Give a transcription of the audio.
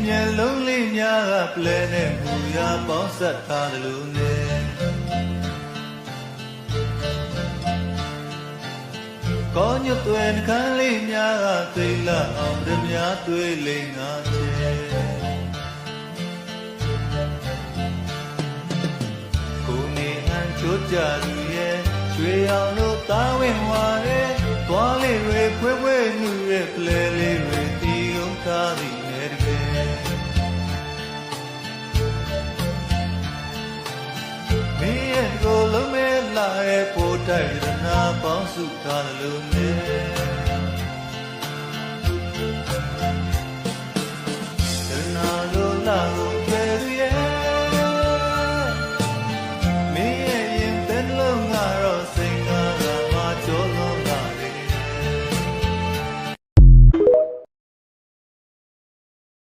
မျက်လုံးလေးများကပလဲနဲ့မူရပေါင်းဆက်ထားတယ်လို့နဲ့ကောညွတ်သွဲနှခမ်းလေးများကသိလာအောင်ဓမြတွေးလိမ့်ငါချေကိုနေဟန်ချိုးကြလူရဲ့ရွှေအောင်လို့သားဝင်ဝါရဲ့သွားလေးတွေဖွေးဖွေးနှူရဲ့ပလဲလေးတွေတီးုံထားသည်နဲ့တကယ်မင်းရဲ့ကိုလုံးမဲလာရဲ့ပို့တိုက်ရနာပေါင်းစုထားလို့နဲ့